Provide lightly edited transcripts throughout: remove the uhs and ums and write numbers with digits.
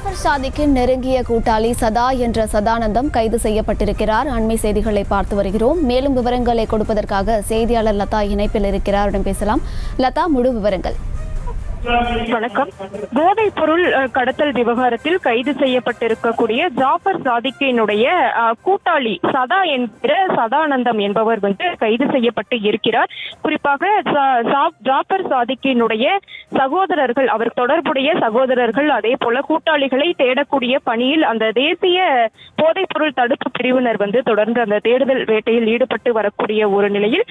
ஜாஃபர் சாதிக்கின் நெருங்கிய கூட்டாளி சதா என்ற சதானந்தம் கைது செய்யப்பட்டிருக்கிறார். அண்மை செய்திகளை பார்த்து வருகிறோம். மேலும் விவரங்களை கொடுப்பதற்காக செய்தியாளர் லதா இணைப்பில் இருக்கிறார். பேசலாம். லதா, முழு விவரங்கள். வணக்கம். போதைப் பொருள் கடத்தல் விவகாரத்தில் கைது செய்யப்பட்டிருக்கக்கூடிய ஜாஃபர் சாதிக்கினுடைய கூட்டாளி சதா என்கிற சதானந்தம் என்பவர் கைது செய்யப்பட்டு இருக்கிறார். குறிப்பாக ஜாஃபர் சாதிக்கினுடைய சகோதரர்கள், அவர் தொடர்புடைய சகோதரர்கள், அதே போல கூட்டாளிகளை தேடக்கூடிய பணியில் அந்த தேசிய போதைப் பொருள் தடுப்பு பிரிவினர் தொடர்ந்து அந்த தேடுதல் வேட்டையில் ஈடுபட்டு வரக்கூடிய ஒரு நிலையில்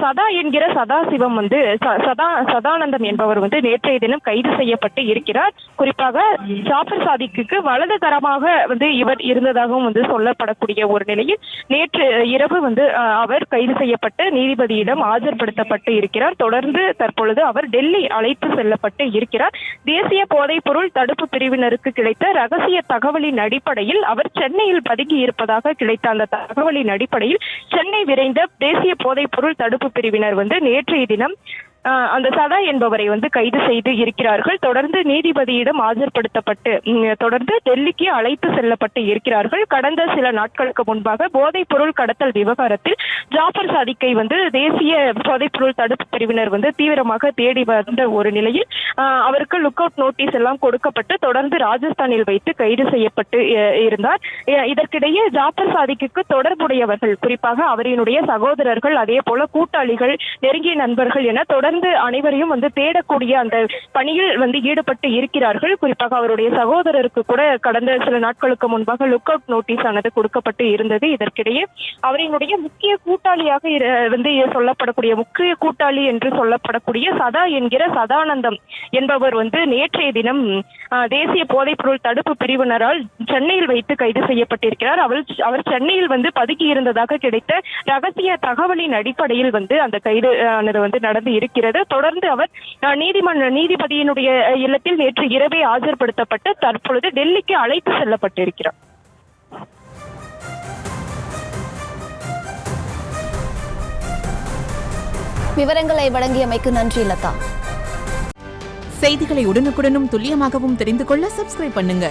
சதா என்கிற சதாசிவம் சதானந்தம் என்பவர் நேற்றைய தினம் கைது செய்யப்பட்டு இருக்கிறார். குறிப்பாக ஜாஃபர் சாதிக்கு வலது கரமாக இவர் இருந்ததாகவும் சொல்லப்படக்கூடிய ஒரு நிலையில் நேற்று இரவு அவர் கைது செய்யப்பட்டு நீதிபதியிடம் ஆஜர்படுத்தப்பட்டு இருக்கிறார். தொடர்ந்து தற்பொழுது அவர் டெல்லி அழைத்து செல்லப்பட்டு இருக்கிறார். தேசிய போதைப் பொருள் தடுப்பு பிரிவினருக்கு கிடைத்த ரகசிய தகவலின் அடிப்படையில் அவர் சென்னையில் பதுங்கி இருப்பதாக கிடைத்த அந்த தகவலின் அடிப்படையில் சென்னை விரைந்த தேசிய போதைப் பொருள் தடுப்பு பிரிவினர் நேற்றைய தினம் அந்த சதா என்பவரை கைது செய்து இருக்கிறார்கள். தொடர்ந்து நீதிபதியிடம் ஆஜர்படுத்தப்பட்டு தொடர்ந்து டெல்லிக்கு அழைத்து செல்லப்பட்டு இருக்கிறார்கள். கடந்த சில நாட்களுக்கு முன்பாக போதைப் பொருள் கடத்தல் விவகாரத்தில் ஜாஃபர் சாதிக்கை தேசிய போதைப் பொருள் தடுப்பு பிரிவினர் தீவிரமாக தேடி வந்த ஒரு நிலையில் அவருக்கு லுக் அவுட் நோட்டீஸ் எல்லாம் கொடுக்கப்பட்டு தொடர்ந்து ராஜஸ்தானில் வைத்து கைது செய்யப்பட்டு இருந்தார். இதற்கிடையே ஜாஃபர் சாதிக்கு தொடர்புடையவர்கள், குறிப்பாக அவரினுடைய சகோதரர்கள், அதே போல கூட்டாளிகள், நெருங்கிய நண்பர்கள் என தொடர்ந்து அனைவரையும் தேடக்கூடிய அந்த பணியில் ஈடுபட்டு இருக்கிறார்கள். குறிப்பாக அவருடைய சகோதரருக்கு கூட கடந்த சில நாட்களுக்கு முன்பாக லுக் அவுட் நோட்டீஸ் ஆனது கொடுக்கப்பட்டு இருந்தது. இதற்கிடையே அவரினுடைய முக்கிய கூட்டாளியாக சொல்லப்படக்கூடிய முக்கிய கூட்டாளி என்று சொல்லப்படக்கூடிய சதா என்கிற சதானந்தம் என்பவர் நேற்றைய தினம் தேசிய போதைப் பொருள் தடுப்பு பிரிவினரால் சென்னையில் வைத்து கைது செய்யப்பட்டிருக்கிறார். அவர் சென்னையில் பதுக்கி இருந்ததாக கிடைத்த ரகசிய தகவலின் அடிப்படையில் அந்த கைது ஆனது நடந்து இருக்கிறது. தொடர்ந்து அவர் நீதிபதியினுடைய இல்லத்தில் நேற்று இரவே ஆஜர்படுத்தப்பட்டு தற்பொழுது டெல்லிக்கு அழைத்து செல்லப்பட்டிருக்கிறார். விவரங்களை வழங்கியமைக்கு நன்றி லதா. செய்திகளை உடனுக்குடனும் துல்லியமாகவும் தெரிந்து கொள்ள சப்ஸ்கிரைப் பண்ணுங்க.